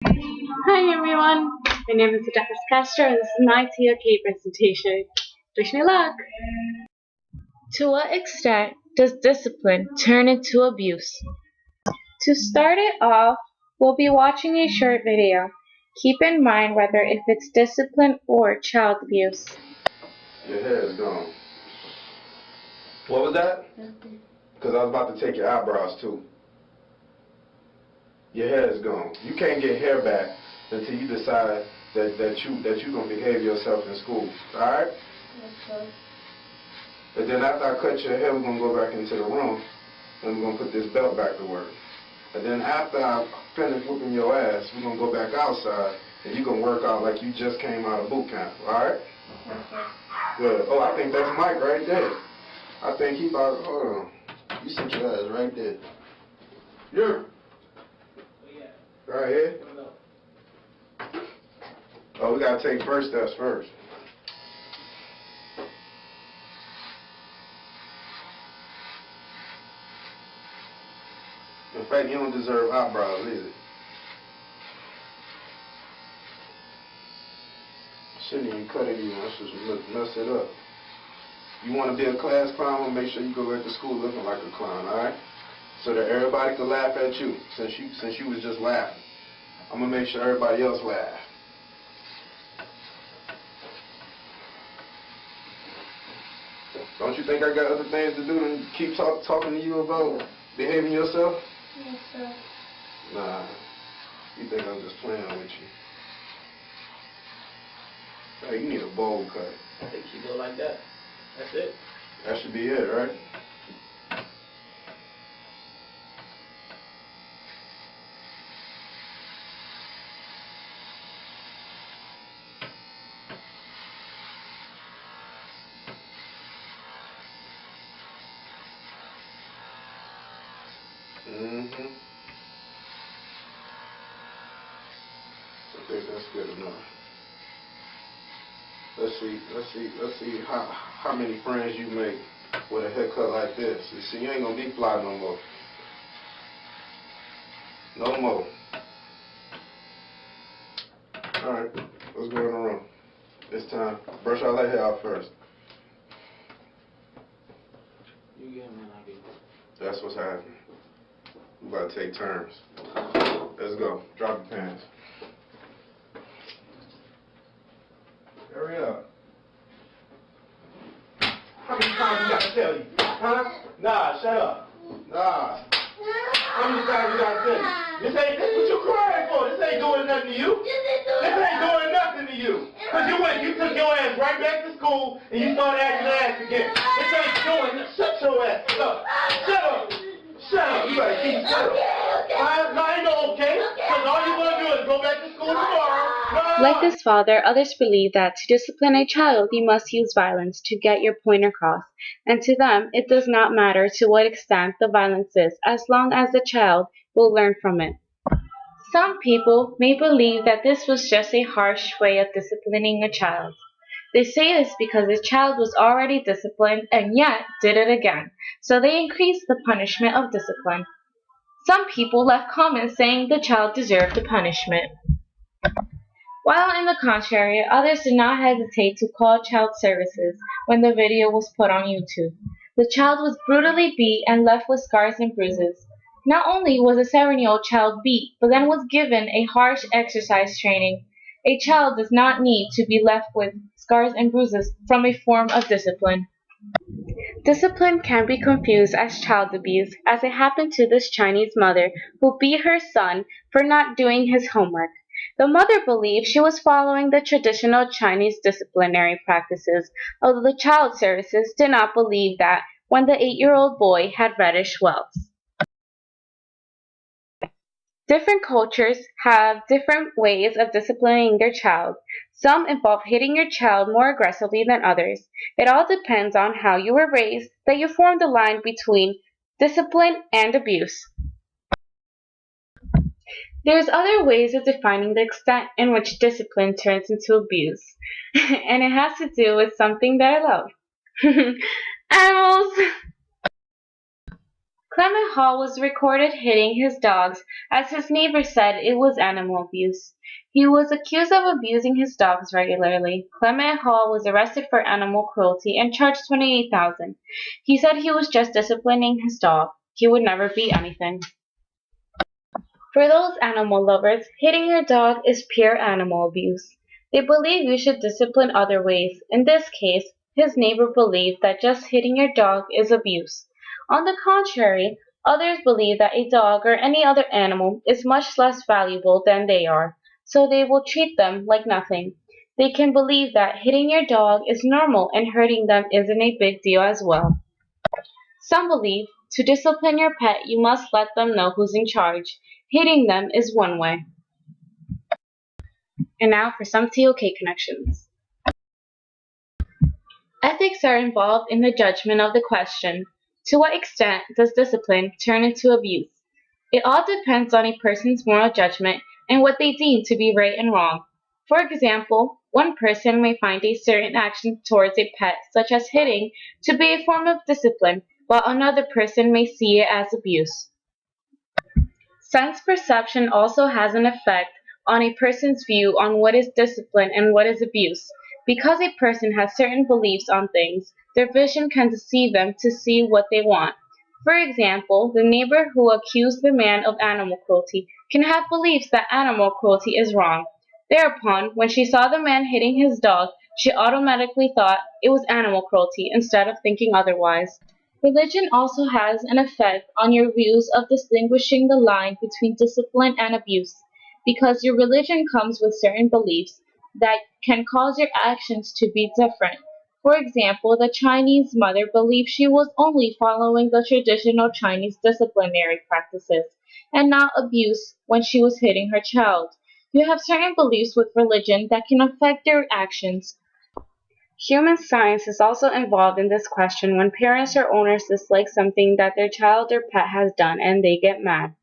Hi everyone, my name is Adeptus Castro and this is my TOK presentation. Wish me luck! To what extent does discipline turn into abuse? To start it off, we'll be watching a short video. Keep in mind whether if it's discipline or child abuse. Your hair is gone. What was that? Because I was about to take your eyebrows too. Your hair is gone. You can't get hair back until you decide that you're gonna behave yourself in school. All right? Yes, sir. And then after I cut your hair, we're gonna go back into the room and we're gonna put this belt back to work. And then after I finish whooping your ass, we're gonna go back outside and you're gonna work out like you just came out of boot camp. All right? Yes, sir. Good. Oh, I think that's Mike right there. I think he about. Hold on. You sit your ass right there. You're right here. Oh, we gotta take first steps first. In fact, you don't deserve eyebrows either. Shouldn't even cut it even. I should mess it up. You want to be a class clown? Make sure you go back to school looking like a clown, all right? So that everybody can laugh at you. Since you was just laughing, I'm gonna make sure everybody else laugh. Don't you think I got other things to do than keep talking to you about behaving yourself? Yes, sir. Nah, you think I'm just playing with you. Hey, you need a bowl cut. I think you go like that. That's it. That should be it, right? Mm-hmm. I think that's good enough. Let's see how many friends you make with a haircut like this. You see, you ain't gonna be fly no more. No more. Alright, let's go in the room. It's time. Brush all that hair out first. You get me, I get you. That's what's happening. We about to take turns. Let's go. Drop your pants. Hurry up. How many times you gotta tell you? Huh? Nah, shut up. Nah. How many times you gotta tell you? This what you crying for. This ain't doing nothing to you. This ain't doing nothing to you. Cause you took your ass right back to school and you started acting ass again. This ain't doing, shut your ass up. Shut up. Shut up. You better keep shut up. No, ain't no okay. Cause all you gonna do is go back to school tomorrow. Like this father, others believe that to discipline a child you must use violence to get your point across, and to them it does not matter to what extent the violence is as long as the child will learn from it. Some people may believe that this was just a harsh way of disciplining a child. They say this because the child was already disciplined and yet did it again, so they increased the punishment of discipline. Some people left comments saying the child deserved the punishment. While in the contrary, others did not hesitate to call child services when the video was put on YouTube. The child was brutally beat and left with scars and bruises. Not only was a 7-year-old child beat, but then was given a harsh exercise training. A child does not need to be left with scars and bruises from a form of discipline. Discipline can be confused as child abuse, as it happened to this Chinese mother who beat her son for not doing his homework. The mother believed she was following the traditional Chinese disciplinary practices, although the child services did not believe that when the 8-year-old boy had reddish welts. Different cultures have different ways of disciplining their child. Some involve hitting your child more aggressively than others. It all depends on how you were raised that you form the line between discipline and abuse. There's other ways of defining the extent in which discipline turns into abuse, and it has to do with something that I love. Animals! Clement Hall was recorded hitting his dogs, as his neighbor said it was animal abuse. He was accused of abusing his dogs regularly. Clement Hall was arrested for animal cruelty and charged 28,000. He said he was just disciplining his dog. He would never beat anything. For those animal lovers, hitting your dog is pure animal abuse. They believe you should discipline other ways. In this case, his neighbor believed that just hitting your dog is abuse. On the contrary, others believe that a dog or any other animal is much less valuable than they are, so they will treat them like nothing. They can believe that hitting your dog is normal and hurting them isn't a big deal as well. Some believe to discipline your pet you must let them know who's in charge. Hitting them is one way. And now for some TOK connections. Ethics are involved in the judgment of the question, to what extent does discipline turn into abuse? It all depends on a person's moral judgment and what they deem to be right and wrong. For example, one person may find a certain action towards a pet, such as hitting, to be a form of discipline, while another person may see it as abuse. Sense perception also has an effect on a person's view on what is discipline and what is abuse. Because a person has certain beliefs on things, their vision can deceive them to see what they want. For example, the neighbor who accused the man of animal cruelty can have beliefs that animal cruelty is wrong. Thereupon, when she saw the man hitting his dog, she automatically thought it was animal cruelty instead of thinking otherwise. Religion also has an effect on your views of distinguishing the line between discipline and abuse, because your religion comes with certain beliefs that can cause your actions to be different. For example, the Chinese mother believed she was only following the traditional Chinese disciplinary practices and not abuse when she was hitting her child. You have certain beliefs with religion that can affect your actions. Human science is also involved in this question when parents or owners dislike something that their child or pet has done and they get mad.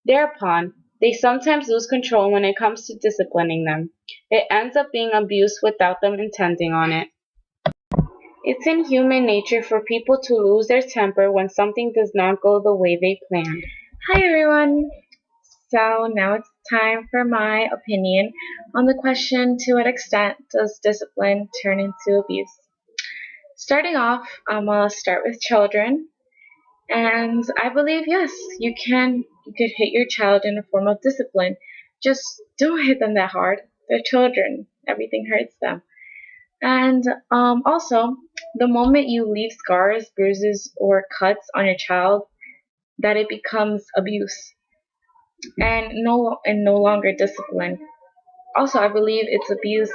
Thereupon, they sometimes lose control when it comes to disciplining them. It ends up being abuse without them intending on it. It's in human nature for people to lose their temper when something does not go the way they planned. Hi everyone! So now it's time for my opinion on the question, to what extent does discipline turn into abuse? Starting off, I'm going to start with children. And I believe, yes, you could hit your child in a form of discipline. Just don't hit them that hard. They're children. Everything hurts them. And also, the moment you leave scars, bruises, or cuts on your child, that it becomes abuse and no longer discipline. Also, I believe it's abuse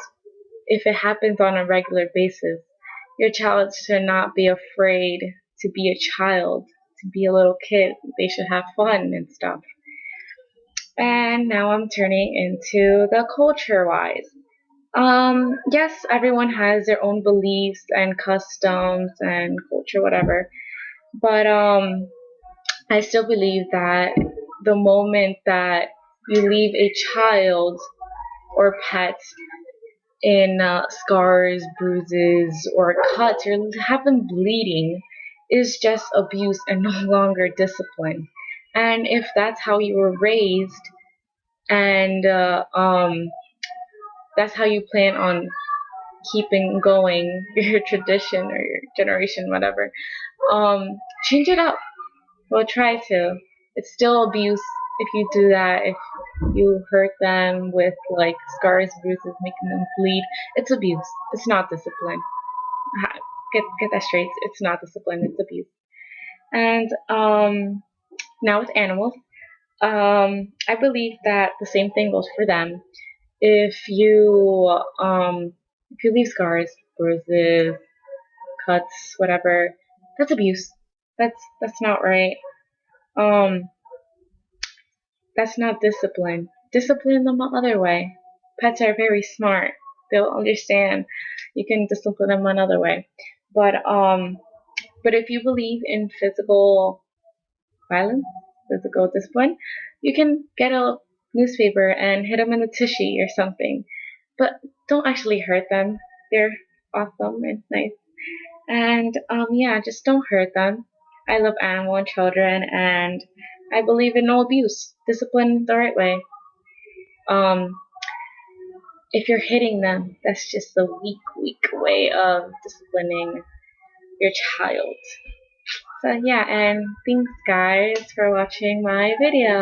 if it happens on a regular basis. Your child should not be afraid to be a child, to be a little kid. They should have fun and stuff. And now I'm turning into the culture wise. Yes, everyone has their own beliefs and customs and culture, whatever. But I still believe that the moment that you leave a child or pet in scars, bruises, or cuts, or have them bleeding, is just abuse and no longer discipline. And if that's how you were raised, and that's how you plan on keeping going your tradition or your generation, whatever, change it up. Well, try to. It's still abuse if you do that. If you hurt them with like scars, bruises, making them bleed, it's abuse. It's not discipline. Get that straight. It's not discipline. It's abuse. And now with animals, I believe that the same thing goes for them. If you leave scars, bruises, cuts, whatever, that's abuse. That's not right. Um, that's not discipline. Discipline them another way. Pets are very smart. They'll understand. You can discipline them another way. But if you believe in physical violence, physical discipline, you can get a newspaper and hit them in the tushy or something. But don't actually hurt them. They're awesome and nice. And yeah, just don't hurt them. I love animal and children, and I believe in no abuse. Discipline the right way. If you're hitting them, that's just a weak way of disciplining your child. So yeah, and thanks guys for watching my video.